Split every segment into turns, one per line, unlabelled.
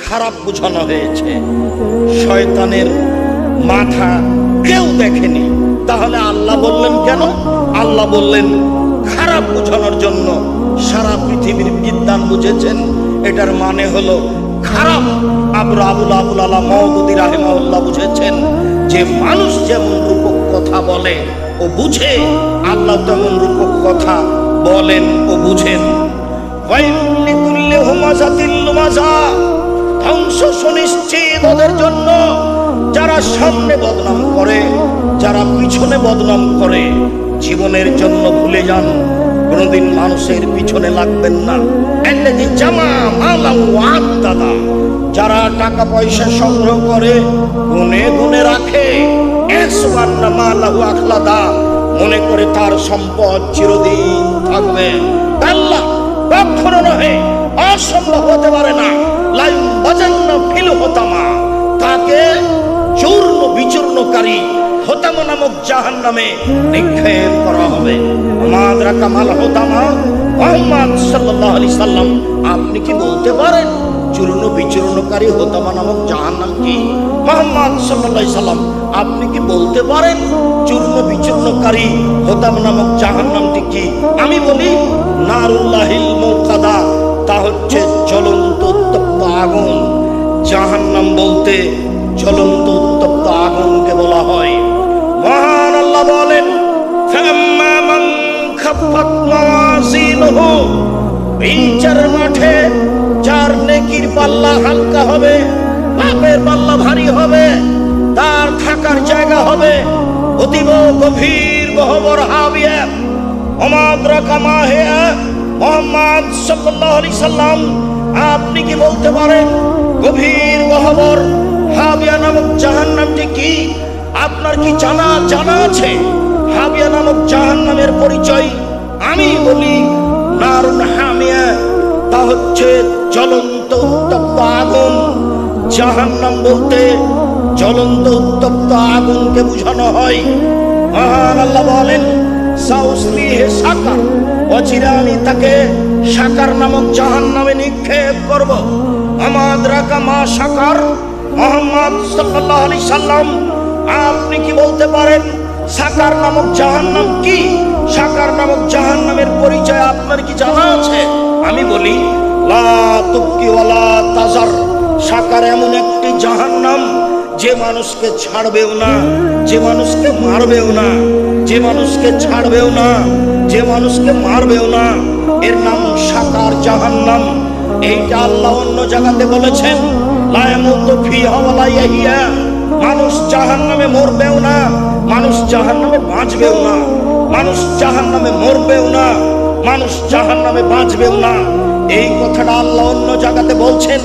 খারাপ বোঝানো হয়েছে। শয়তানের মাথা কেউ দেখেনি, তাহলে আল্লাহ বললেন কেন? আল্লাহ বললেন খারাপ বোঝানোর জন্য। সারা পৃথিবীর বিদ্বান বুঝেছেন এটার মানে হলো খারাপ। আবুল আলা মওদুদী রাহিমাহুল্লাহ বুঝেছেন যে মানুষ যেমন রূপক কথা বলে ও বুঝে, আল্লাহ তেমন রূপক কথা বলেন ও বুঝেন। ধ্বংস সুনিশ্চিত ওদের জন্য যারা সামনে বদনাম করে, যারা পিছনে বদনাম করে। জীবনের জন্য ভুলে যান, কোনদিন মানুষের পিছনে লাগবেন না। যারা টাকা পয়সা সংগ্রহ করে গুনে গুনে রাখে, মনে করে তার সম্পদ চিরদিন থাকবে। আল্লাহ কখনো নহে, অসম্ভব হতে পারে না। তাকে চূর্ণ বিচূর্ণকারী হোতামা নামক জাহান্নামে নিক্ষেপ করা হবে। মুহাম্মদ সাল্লাল্লাহু আলাইহি সাল্লাম, আপনি কি বলতে পারেন চূর্ণ বিচূর্ণকারী হোতামা নামক জাহান্নাম কি? মুহাম্মদ সাল্লাল্লাহু আলাইহি সাল্লাম, আপনি কি বলতে পারেন চূর্ণ বিচূর্ণকারী হোতামা নামক জাহান্নামটি কি? আমি বলি নারুল্লাহিল মুকাদা, তা হচ্ছে জ্বলন্ত উত্তপ্ত আগুন। জাহান্নাম বলতে জ্বলন্ত উত্তপ্ত আগুনকে বলা হয়। মহান আল্লাহ বলেন, ফাম্মা মান খাফফাত মাওয়াজিনুহু, বিচার মাঠে যার নেকির পাল্লা হালকা হবে, পাপের পাল্লা ভারী হবে, তার থাকার জায়গা হবে অতীব গভীর গহ্বর হাবিয়া। ওমাদরাকা মা হিয়া, মুহাম্মদ সাল্লাল্লাহু আলাইহি সাল্লাম, আপনি কি বলতে পারেন গভীর গহ্বর হাবিয়া নামক জাহান্নামটি কি? আপনার কি জানা আছে হাবিয়া নামক জাহান্নামের পরিচয়? আমি বলি নারুন হামিয়া, তা হচ্ছে জ্বলন্ত উত্তপ্ত আগুন। জাহান্নাম বলতে জ্বলন্ত উত্তপ্ত আগুনকে বোঝানো হয়। মহান আল্লাহ বলেন, সাউসলিহে সাকার, অচিরে আমি তাকে সাকার নামক জাহান্নামে নিক্ষেপ করব। আমাদরাকা মা সাকার, মুহাম্মদ সাল্লাল্লাহু আলাইহি সাল্লাম, আপনি কি বলতে পারেন সাকার নামক জাহান্নাম কি? সাকার নামক জাহান্নামের পরিচয় আপনার কি জানা আছে? আমি বলি লা তুবকি ওয়ালা তাজার। সাকার এমন একটি জাহান্নাম যে মানুষকে ছাড়বেও না, যে মানুষকে মারবেও না, যে মানুষকে ছাড়বেও না, যে মানুষকে মারবেও না। এর নাম সাকার জাহান্নাম। এইটা আল্লাহ অন্য জায়গাতে বলেছেন, লা ইয়ামুতু ফিহা ওয়ালা ইয়াহিয়া। মানুষ জাহান্নামে মরবেও না, মানুষ জাহান্নামে বাঁচবেও না, মানুষ জাহান্নামে মরবেও না, মানুষ জাহান্নামে বাঁচবেও না। এই কথাটা আল্লাহ অন্য জায়গাতে বলছেন,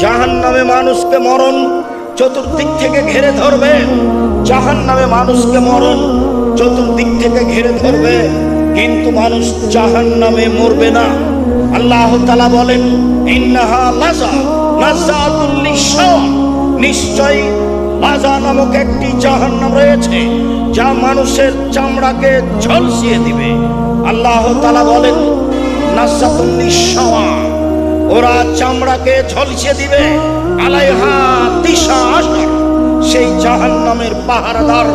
জাহান্নামে মানুষকে মরণ চতুর্দিক থেকে ঘিরে ধরবে। জাহান্নামে মানুষকে মরণ চতুর্দিক থেকে ঘিরে ধরবে, কিন্তু মানুষ জাহান্নামে মরবে না। আল্লাহ তাআলা বলেন, ইন্নাহা লাযা নাযাতুল লিশাওয়া, নিশ্চয় লাযা নামক একটি জাহান্নাম রয়েছে যা মানুষের চামড়াকে ঝলসিয়ে দিবে। আল্লাহ তাআলা বলেন নাযাতুল লিশাওয়া, ওরা চামড়াকে ঝলসিয়ে দিবে। আলাইহা তিশাআশার, সেই জাহান্নামের পাহারাদার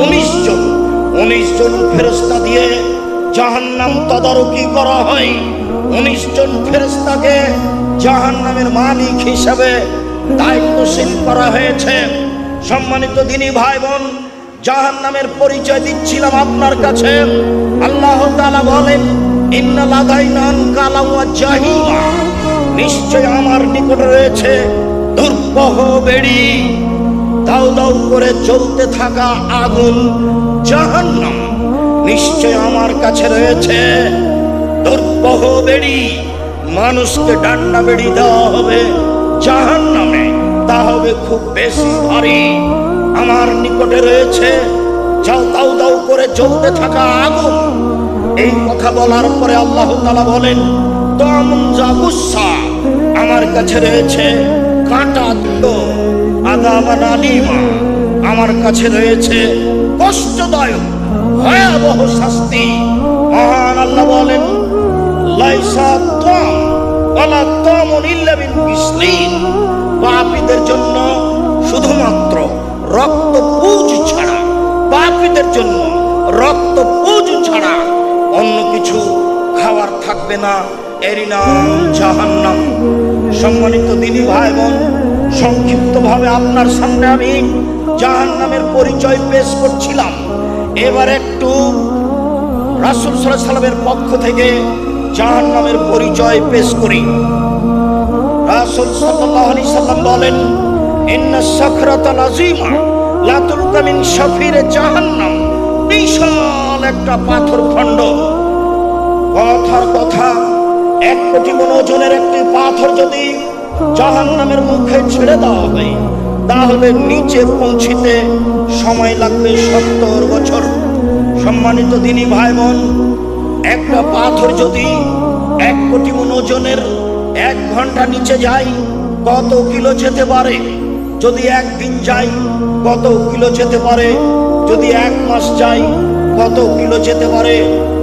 19 জন ফেরেশতা দিয়ে জাহান্নাম তদারকি করা হয়। 19 জন ফেরেশতাকে জাহান্নামের মালিক হিসাবে দায়িত্বশীল করা হয়েছে। সম্মানিত দিনী ভাই বোন, জাহান্নামের পরিচয় দিচ্ছিলাম আপনার কাছে। আল্লাহ তাআলা বলেন, ইন্না লাদাইনা আনকালা ওয়া জাহিমা, নিশ্চয় আমার নিকটে রয়েছে দুর্বহ বেড়ি, দাউ দাউ করে জ্বলতে থাকা আগুন জাহান্নাম। নিশ্চয় আমার কাছে রয়েছে দুর্বহ বেড়ি, মানুষকে ডান্ডা বেড়ি দেওয়া হবে জাহান্নামে, তা হবে খুব বেশি ভারী। আমার নিকটে রয়েছে দাউ দাউ করে জ্বলতে থাকা আগুন। এই কথা বলার পরে আল্লাহ তাআলা বলেন, তামজাবুসা, আমার কাছে রয়েছে কাঁটাযুক্ত আযাবান আলীমা, আমার কাছে রয়েছে কষ্টদায়ক ভয়াবহ শাস্তি। মহান আল্লাহ বলেন, লাইসা তাম ওয়ালা তামুন ইল্লা মিন গিসলিন, পাপীদের জন্য শুধুমাত্র রক্তপুঞ্জ ছাড়া, পাপীদের জন্য রক্তপুঞ্জ ছাড়া অন্য কিছু খাবার থাকবে না, এরই নাম জাহান্নাম। সম্মানিত দিনী ভাই বোন, সংক্ষিপ্তভাবে আপনার সামনে আমি জাহান্নামের পরিচয় পেশ করছিলাম। এবার একটু রাসূল সাল্লাল্লাহু আলাইহি সাল্লামের পক্ষ থেকে জাহান্নামের পরিচয় পেশ করি। রাসূল সাল্লাল্লাহু আলাইহি সাল্লাম বলেন, ইন্না সাখরাতাল আযীমা লা তুলকা মিন শাফিরে জাহান্নাম, বিশাল একটা পাথর খণ্ড, কথার কথা 1 কোটি মণ ওজনের একটি পাথর যদি জাহান্নামের মুখে ছেড়ে দেওয়া হয়, তাহলে নিচে পৌঁছিতে সময় লাগবে 70 বছর। সম্মানিত দিনী ভাই বোন, একটা পাথর যদি 1 কোটি মণ ওজনের 1 ঘন্টা নিচে যায়, কত কিলো যেতে পারে? যদি 1 দিন যায়, কত কিলো যেতে পারে? যদি 1 মাস যায়, কত কিলো যেতে পারে?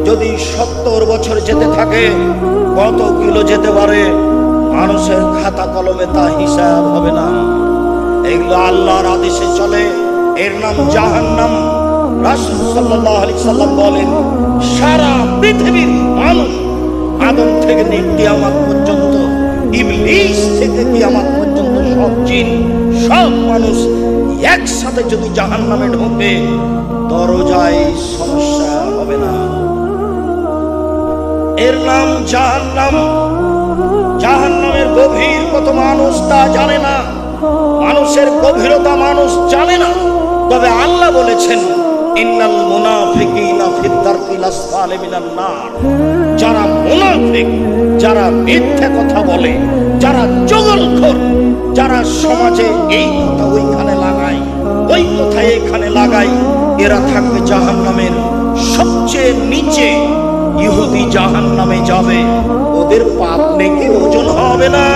যদি 70 বছর যেতে থাকে, কত কিলো যেতে পারে? মানুষের খাতা কলমে তা হিসাব হবে না। এগুলো আল্লাহর আদেশে চলে, এর নাম জাহান্নাম। রাসূল সাল্লাল্লাহু আলাইহি সাল্লাম বলেন, সারা পৃথিবীর মানুষ, আদম থেকে নিয়ে কিয়ামত পর্যন্ত, ইবলিস থেকে কিয়ামত পর্যন্ত সব জিন, সব মানুষ একসাথে যদি জাহান্নামে ঢোকে, দরজায় সমস্যা হবে না। এর নাম জাহান্নাম। জাহান্নামের গভীর কত মানুষ তা জানে না, মানুষের গভীরতা মানুষ জানে না। তবে আল্লাহ বলেছেন, ইন্নাল মুনাফিকিনা ফিদ দারকিল আসফালি মিনান নার, যারা মুনাফিক, যারা মিথ্যা কথা বলে, যারা চগলখোর, যারা সমাজে এই কথা ওইখানে লাগায়, ওই কথা এখানে লাগায়, এরা থাকবে জাহান্নামের সবচেয়ে নিচে। ইহুদি জাহান্নামে যাবে, ওদের পাপ নেকি ওজন হবে না।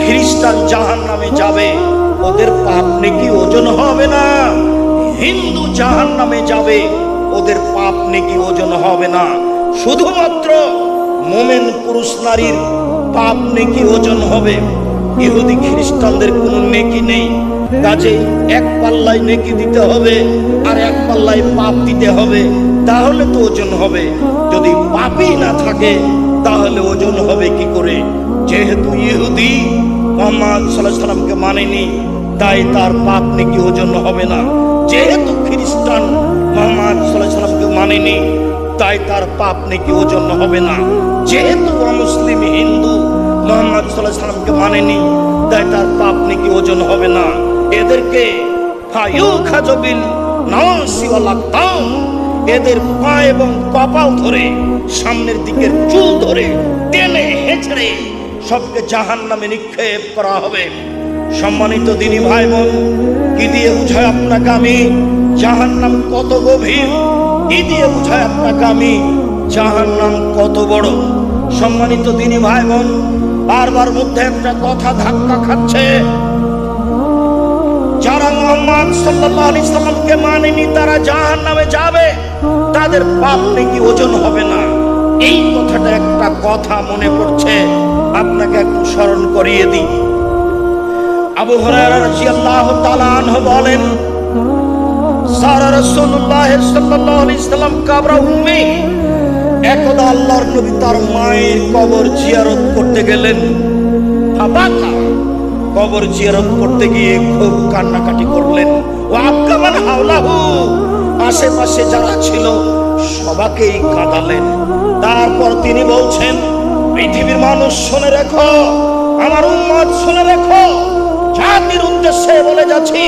খ্রিস্টান জাহান্নামে যাবে, ওদের পাপ নেকি ওজন হবে না। হিন্দু জাহান্নামে যাবে, ওদের পাপ নেকি ওজন হবে না। শুধুমাত্র মুমিন পুরুষ নারীর পাপ নেকি ওজন হবে। ইহুদি খ্রিস্টানদের কোনো নেকি নেই, কাজে 1 পাল্লায় নেকি দিতে হবে আর 1 পাল্লায় পাপ দিতে হবে, তাহলে তো ওজন হবে। যদি পাপই না থাকে, তাহলে ওজন হবে কি করে? যেহেতু ইহুদি মুহাম্মদ সাল্লাল্লাহু আলাইহি সাল্লামকে মানেনি, তাই তার পাপ নেকি ওজন হবে না। যেহেতু খ্রিস্টান মুহাম্মদ সাল্লাল্লাহু আলাইহি সাল্লামকে মানেনি, তাই তার পাপ নেকি ওজন হবে না। যেহেতু অমুসলিম হিন্দু মুহাম্মদ সাল্লাল্লাহু আলাইহি সাল্লামকে মানেনি, তাই তার পাপ নেকি ওজন হবে না। এদেরকে ফায়ুখাজবিল নাসি ওয়াল আকতাম, এদের পা এবং কপাল ধরে, সামনের দিকের চুল ধরে টেনে হেঁচড়ে সবকে জাহান্নামে নিক্ষেপ করা হবে। সম্মানিত দিনী ভাই বোন, কি দিয়ে বুঝায় আপনাকে আমি জাহান্নাম কত গভীর? কি দিয়ে বুঝায় আপনাকে আমি জাহান্নাম কত বড়? সম্মানিত দিনী ভাই বোন, বারবার মধ্যে একটা কথা ধাক্কা খাচ্ছে, যারা মুহাম্মদ সাল্লাল্লাহু আলাইহি সাল্লামকে মানেনি তারা জাহান্নামে যাবে, তাদের পাপ নেকি ওজন হবে না। এই কথাটা একটা কথা মনে পড়ছে, আপনাকে একটু স্মরণ করিয়ে দিই। আবু হুরায়রা রাদিয়াল্লাহু তাআলা আনহু বলেন, সারা রাসূলুল্লাহ সাল্লাল্লাহু আলাইহি সাল্লাম কবর উম্মি, একদা আল্লাহর নবী তার মায়ের কবর জিয়ারত করতে গেলেন। ফাবাকা, কবর জিয়ারত করতে গিয়ে খুব কান্নাকাটি করলেন। ও আবকামান হাওলাহু, আশেপাশে যারা ছিল সবাইকেই কাঁদালেন। তারপর তিনি বলছেন, পৃথিবীর মানুষ শুনে রেখো, আমার উম্মত শুনে রেখো, জাতির উদ্দেশ্যে বলে যাচ্ছি,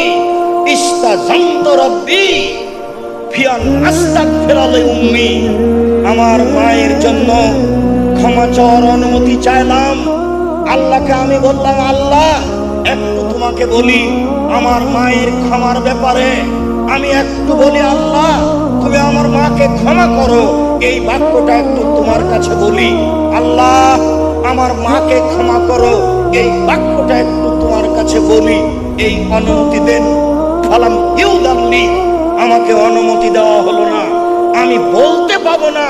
ইস্তাযামতু রাব্বি ফিয়ান আস্তাগফিরা লিউম্মি, আমার মায়ের জন্য ক্ষমা চাওয়ার অনুমতি চাইলাম। আল্লাহকে আমি বললাম, আল্লাহ একটু তোমাকে বলি আমার মায়ের ক্ষমার ব্যাপারে, আমি একটু বলি, আল্লাহ তুমি আমার মাকে ক্ষমা করো, এই বাক্যটা একটু তোমার কাছে বলি। আল্লাহ আমার মাকে ক্ষমা করো, এই বাক্যটা একটু তোমার কাছে বলি, এই অনুমতি দেন। ফালাম ইউদাল্লি, আমাকে অনুমতি দেওয়া হলো না। আমি বলতে পাবো না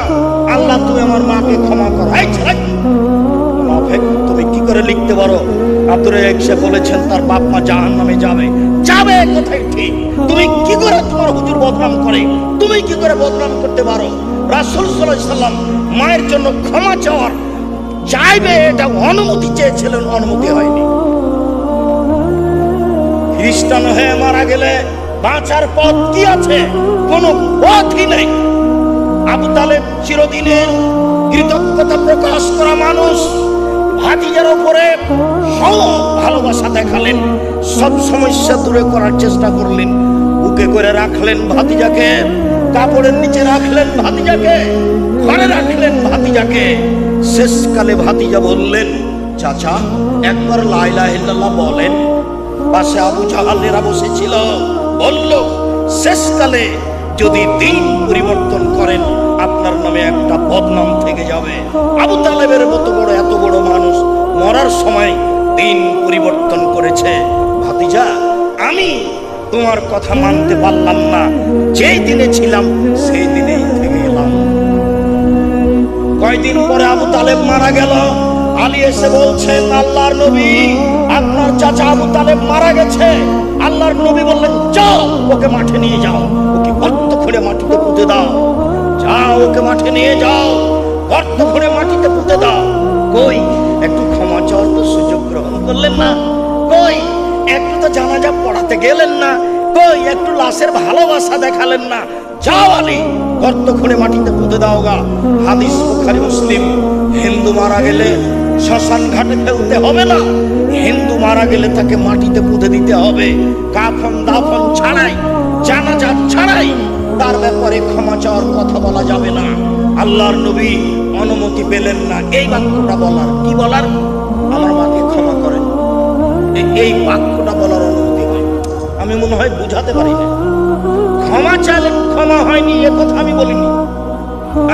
আল্লাহ তুই আমার মাকে ক্ষমা কর। তুমি কি করে লিখতে পারো? আব্দুর রাজ্জাক সে বলেছেন তার বাপ মা জাহান্নামে যাবে। যাবে কোথায়? ঠিক। তুমি কি করে তোমার হুজুর বদনাম করে? তুমি কি করে বদনাম করতে পারো? রাসূল সাল্লাল্লাহু আলাইহি সাল্লাম মায়ের জন্য ক্ষমা চাওয়ার চাইবে এটা অনুমতি চেয়েছিলেন, অনুমতি হয়নি। খ্রিস্টান হয়ে মারা গেলে বাঁচার পথ কি আছে? কোনো পথই নেই। আবু তালেব চিরদিনের কৃতজ্ঞতা প্রকাশ করা মানুষ, ভাতিজার উপরে ভালোবাসা দেখালেন, সব সমস্যা দূরে করার চেষ্টা করলেন, বুকে করে রাখলেন ভাতিজাকে, কাপড়ের নিচে রাখলেন ভাতিজাকে, ঘরে রাখলেন ভাতিজাকে। শেষকালে ভাতিজা বললেন, চাচা একবার লা ইলাহা ইল্লাল্লাহ বলেন। পাশে আবু জাহালেরা বসেছিল, বলল শেষকালে যদি দিন পরিবর্তন করেন আপনার নামে একটা বদনাম থেকে যাবে। আবু তালেবের মতো বড় এত বড় মানুষ মরার সময় দিন পরিবর্তন করেছে। ভাতিজা আমি তোমার কথা মানতে পারলাম না, যেই দিনে ছিলাম সেই দিনেই থেকে গেলাম। কয়দিন পরে আবু তালেব মারা গেল। আলী এসে বলছেন, আল্লাহর নবী আপনার চাচা আবু তালেব মারা গেছে। আল্লাহর নবী বললেন, যাও ওকে মাঠে নিয়ে যাও, ওকে গর্ত খুঁড়ে মাটিতে পুঁতে দাও। যাও ওকে মাঠে নিয়ে যাও, গর্ত খুঁড়ে মাটিতে পুঁতে দাও। কই একটু ক্ষমা চাওয়ার তো সুযোগ গ্রহণ করলেন না? কই একটু তো জানাজা পড়াতে গেলেন না? কই একটু লাশের ভালোবাসা দেখালেন না? যাও আলী গর্ত খুঁড়ে মাটিতে পুঁতে দাও গা। হাদিস বুখারী মুসলিম। হিন্দু মারা গেলে শ্মশান ঘাটে ফেলতে হবে না, হিন্দু মারা গেলে তাকে মাটিতে পুঁতে দিতে হবে। কাফন দাফন ছাড়াই, জানাজা ছাড়াই তার ব্যাপারে ক্ষমা চাওয়ার কথা বলা যাবে না। আল্লাহর নবী অনুমতি পেলেন না এই বাক্যটা বলার। কি বলার? আমার মাকে ক্ষমা করেন, এই বাক্যটা বলার অনুমতি হয়। আমি মনে হয় বুঝাতে পারি না। ক্ষমা চাইলেন, ক্ষমা হয়নি এ কথা আমি বলিনি।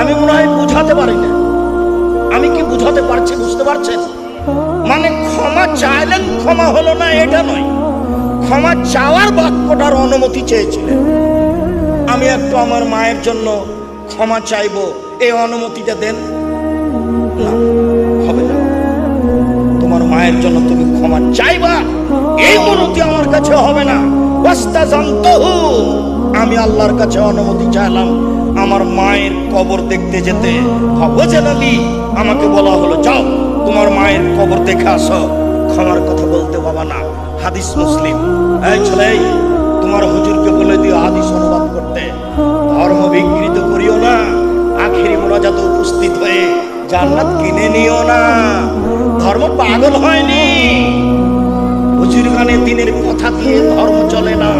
আমি মনে হয় বুঝাতে পারি না। আমি কি বুঝাতে পারছি? বুঝতে পারছেন? মানে ক্ষমা চাইলেন, ক্ষমা হলো না এটা নয়, ক্ষমা চাওয়ার বাক্যটার অনুমতি চেয়েছিলেন। আমি একটু আমার মায়ের জন্য ক্ষমা চাইবো, এই অনুমতিটা দেন। না, হবে না। তোমার মায়ের জন্য তুমি ক্ষমা চাইবা এই অনুমতি আমার কাছে হবে না। আমি আল্লাহর কাছে অনুমতি চাইলাম আমার মায়ের কবর দেখতে যেতে। আমাকে বলা হলো, যাও তোমার মায়ের কবর দেখে আসো, ক্ষমার কথা বলতে পাবা না। হাদিস মুসলিম। এই ছেলে, তোমার হুজুরকে বলে দিও হাদিস অনুবাদ করতে। ধর্ম বিকৃত করিও না, আখেরি মোনাজাতে উপস্থিত হয়ে জান্নাত কিনে নিও না। ধর্ম পাগল হয়নি, হুজুর গানে দিনের কথা দিয়ে ধর্ম চলে না।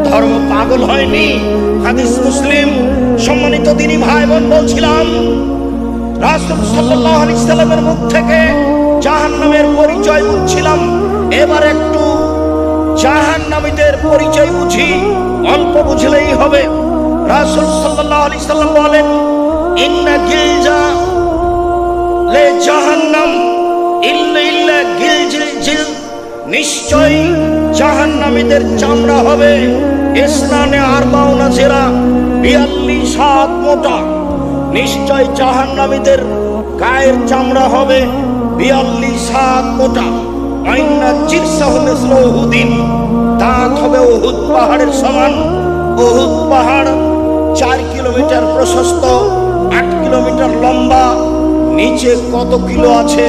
ধর্ম পাগল হয়নি। হাদিস মুসলিম। সম্মানিত দিনী ভাই বোন, বলছিলাম রাসূল সাল্লাল্লাহু আলাইহি সাল্লামের মুখ থেকে জাহান্নামের পরিচয় বুঝছিলাম। এবার একটু জাহান্নামীদের পরিচয় বুঝি, অল্প বুঝলেই হবে। রাসূল সাল্লাল্লাহু আলাইহি সাল্লাম বলেন, ইন্না গিলজা লে জাহান্নাম ইল্লা গিলজিল, নিশ্চয় জাহান্নামীদের চামড়া হবে ইসনানে আরবাউনা জিরা, 42 হাত মোটা। নিশ্চয় জাহান্নামীদের গায়ের চামড়া হবে 42 হাত মোটা। আইনা জিরসাহু মিসলু উহুদিন, দাঁত হবে উহুদ পাহাড়ের সমান। উহুদ পাহাড় 4 কিলোমিটার প্রশস্ত, 8 কিলোমিটার লম্বা। নিচে কত কিলো আছে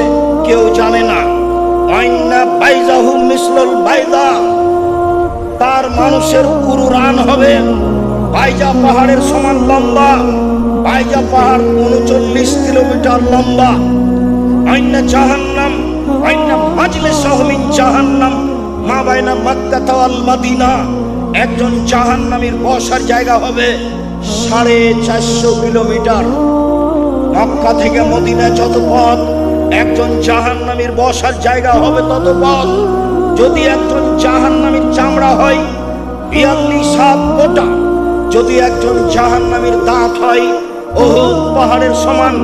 কেউ জানে না। আইনা বাইজাহু মিসলুল বাইদা, তার মানুষের উরুরান হবে বাইজা পাহাড়ের সমান লম্বা। বাইজা পাহাড় 39 কিলোমিটার লম্বা। আইনা জাহান্নাম, আইনা মাজলিসুহু মিন জাহান্নাম মা বাইনা মক্কা ওয়াল মদিনা, একজন জাহান্নামীর বসার জায়গা হবে 450 কিলোমিটার। মক্কা থেকে মদিনা যত পথ, একজন জাহান্নামীর বসার জায়গা হবে তত পথ। যদি একজন জাহান্নামীর চামড়া হয় 42 হাত মোটা, যদি একজন জাহান্নামীর দাঁত হয় উহুদ পাহাড়ের সমান,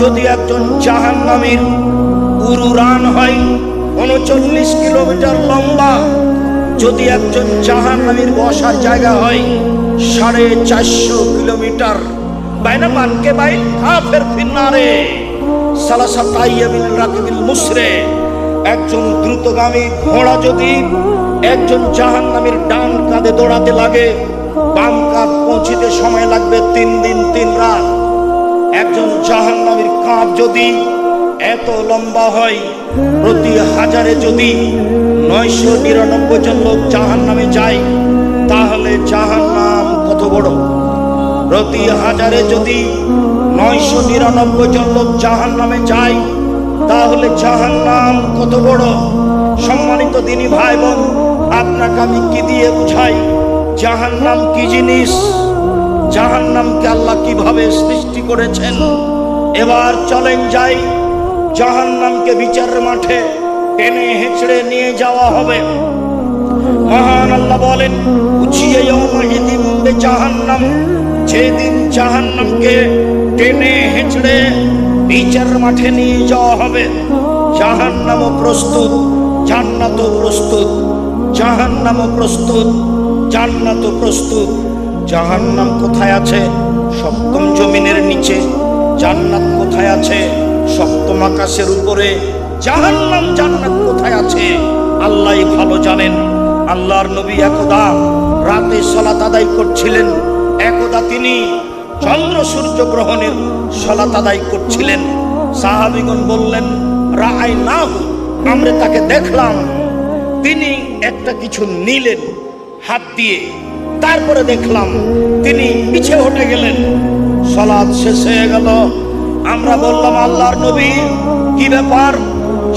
যদি একজন জাহান্নামীর উরুরান হয় 39 কিলোমিটার লম্বা, যদি একজন জাহান্নামীর বসার জায়গা হয় 450 কিলোমিটার। বাইনা মানকে বাইন কাফের ফিন্নারে সালাসাত আইয়ামিল রাকিবিল মুসরে। একজন দ্রুতগামী ঘোড়া যদি একজন জাহান্নামীর ডান কাঁধে দৌড়াতে লাগে, বাম কাঁধ পৌঁছিতে সময় লাগবে 3 দিন 3 রাত। একজন জাহান্নামীর কাঁধ যদি এত লম্বা হয়, প্রতি হাজারে যদি 999 জন লোক জাহান্নামে যায়, তাহলে জাহান্নাম কত বড়? প্রতি হাজারে যদি 999 জন লোক জাহান্নামে যায়, তাহলে জাহান্নাম কত বড়? সম্মানিত দিনী ভাই বোন, আপনাকে আমি কি দিয়ে বুঝাই জাহান্নাম কি জিনিস, জাহান্নামকে আল্লাহ কিভাবে সৃষ্টি করেছেন। এবার চলেন যাই, জাহান্নামকে বিচারের মাঠে টেনে হেঁচড়ে নিয়ে যাওয়া হবে। মহান আল্লাহ বলেন, উচিয়ে ইয়াউমাইযিন বিজাহান্নাম, যেদিন জাহান্নামকে টেনে হেঁচড়ে বিচারের মাঠে নিয়ে যাওয়া হবে। জাহান্নামও প্রস্তুত, জান্নাতও প্রস্তুত। জাহান্নামও প্রস্তুত, জান্নাতও প্রস্তুত। জাহান্নাম কোথায় আছে? সপ্তম জমিনের নিচে। জান্নাত কোথায় আছে? সপ্তম আকাশের উপরে। জাহান্নাম জান্নাত কোথায় আছে আল্লাহই ভালো জানেন। আল্লাহর নবী একদা রাতে সালাত আদায় করছিলেন। একদা তিনি চন্দ্র সূর্য গ্রহণের সালাত আদায় করছিলেন। সাহাবীগণ বললেন, রাআইনাহু, আমরা তাকে দেখলাম। তিনি একটা কিছু নিলেন হাত দিয়ে, তারপরে দেখলাম তিনি পিছে হটে গেলেন। সালাত শেষ হয়ে গেল। আমরা বললাম, আল্লাহর নবী কি ব্যাপার?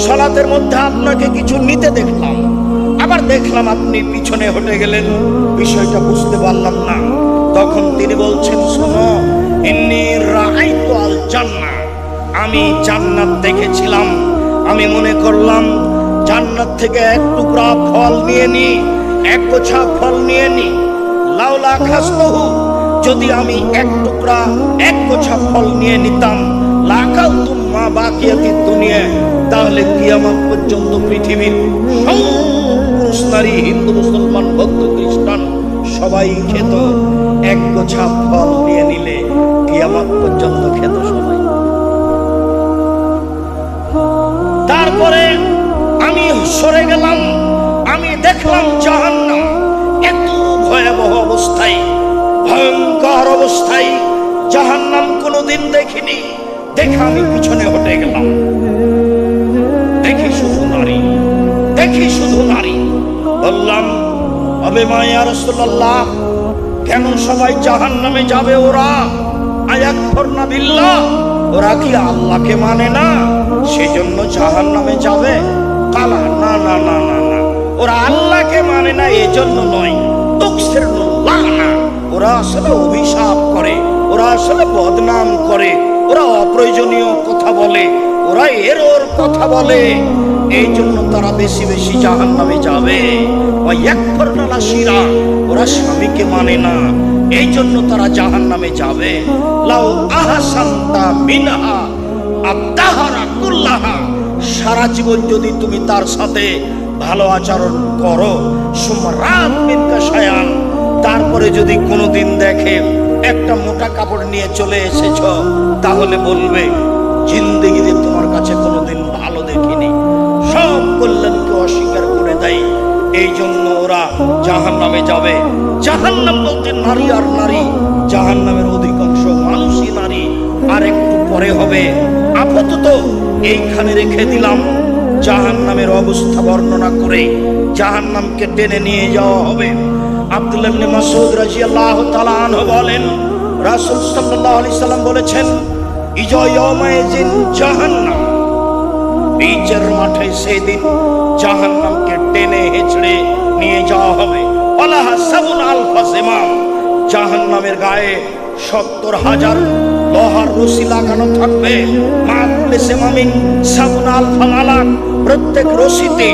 সালাতের মধ্যে আপনাকে কিছু নিতে দেখলাম, আবার দেখলাম আপনি পিছনে হটে গেলেন, বিষয়টা বুঝতে পারলাম না। তখন তিনি বলছেন, শোনো, ইন্নী রাআইতু আল জান্নাহ, আমি জান্নাত দেখেছিলাম। আমি মনে করলাম জান্নাত থেকে এক টুকরা ফল নিয়ে নি, এক গোছা ফল নিয়ে নি। লাউলা খাসতুহু, যদি আমি এক টুকরা এক গোছা ফল নিয়ে নিতাম, লাকালতু মা বাকিয়াতিদ দুনিয়া, তাহলে কিয়ামত পর্যন্ত পৃথিবীর সব পুরুষ নারী, হিন্দু মুসলমান বৌদ্ধ খ্রিস্টান সবাই খেত। এক গোছা ফল নিয়ে নিলে কিয়ামত পর্যন্ত খেত সবাই। তারপরে আমি সরে গেলাম, আমি দেখলাম জাহান্নাম এত ভয়াবহ অবস্থায়, ভয়ঙ্কর অবস্থায় জাহান্নাম কোনোদিন দেখিনি। দেখে আমি পিছনে হটে গেলাম। দেখি শুধু নারী, দেখি শুধু নারী। বললাম, আবে মা ইয়া রাসূলুল্লাহ, কেন সবাই জাহান্নামে যাবে? ওরা আয়াকফুরনা বিল্লাহ, ওরা কি আল্লাহকে মানে না, সেজন্য জাহান্নামে যাবে? কালা, না না না না না, ওরা আল্লাহকে মানে না এজন্য নয়। তুকসিরুল্লাহ না, ওরা আসলে অভিশাপ করে, ওরা আসলে বদনাম করে, ওরা অপ্রয়োজনীয় কথা বলে, ওরা এরর কথা বলে, এই জন্য তারা বেশি বেশি জাহান্নামে যাবে। ওয়ায়াকফুরনা আশিরা, ওরা স্বামীকে মানে না, এই জন্য তারা জাহান্নামে যাবে। লাউ আহসানতা মিনহা আদ-দাহরা কুল্লাহা, সারা জীবন যদি তুমি তার সাথে ভালো আচরণ করো, সুমরাত মিনকা শায়ান, তারপরে যদি কোনোদিন দেখে একটা মোটা কাপড় নিয়ে চলে এসেছ, তাহলে বলবে জিন্দেগিতে তোমার কাছে কোনোদিন ভালো দেখিনি। সব কল্যাণকে অস্বীকার করে দেয়, এই জন্য ওরা জাহান্নামে যাবে। জাহান্নাম বলতে নারী আর নারী, জাহান্নামের অধিকাংশ মানুষই নারী। আর একটু পরে হবে। আপাতত এইখানে রেখে দিলাম। জাহান্নামের অবস্থা বর্ণনা করে জাহান্নামকে টেনে নিয়ে যাওয়া হবে। আব্দুল্লাহ ইবনে মাসউদ রাদিয়াল্লাহু তাআলা আনহু বলেন, রাসূল সাল্লাল্লাহু আলাইহি সাল্লাম বলেছেন, ইজা ইয়াউমাইযিন জাহান্নাম, বিচার মাঠে সেদিন জাহান্নামকে টেনে হেঁচড়ে নিয়ে যাওয়া হবে। আলাহা সাবুন আলফা জিমাম, জাহান্নামের গায়ে 70,000 লোহার রশি লাগানো থাকবে। মাকুলে সেমামিন সাবুন আলফা মালাক, প্রত্যেক রশিতে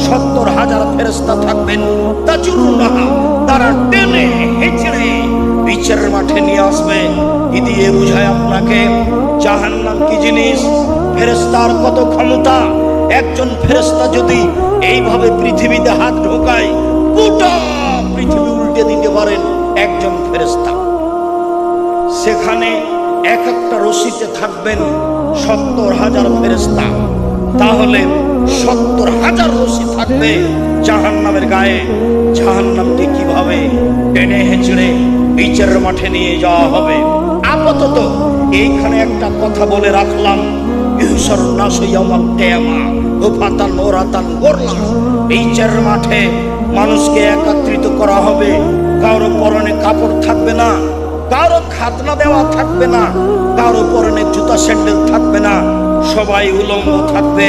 70,000 ফেরেশতা থাকবেন। তাজুরুনাহা, তারা টেনে হেঁচড়ে বিচারের মাঠে নিয়ে আসবে। কি দিয়ে বুঝায় আপনাকে জাহান্নাম কি জিনিস, ফেরেশতার কত ক্ষমতা। একজন ফেরেশতা যদি এইভাবে পৃথিবীতে হাত ঢোকায়, গোটা পৃথিবী উল্টে দিতে পারেন একজন ফেরেশতা। সেখানে এক একটা রশিতে থাকবেন 70,000 ফেরেশতা, তাহলে 70,000 রশি থাকবে জাহান্নামের গায়ে। জাহান্নামকে কিভাবে টেনে হেঁচড়ে বিচারের মাঠে নিয়ে যাওয়া হবে। আপাতত এইখানে একটা কথা বলে রাখলাম, ইহসারুন নাসু ইয়াওমাল কিয়ামা হুফাতান ওরাতান গোরলা। বিচারের মাঠে মানুষকে একত্রিত করা হবে, কারো পরনে কাপড় থাকবে না, কারো খাতনা দেওয়া থাকবে না, কারো পরনে জুতা স্যান্ডেল থাকবে না, সবাই উলঙ্গ থাকবে।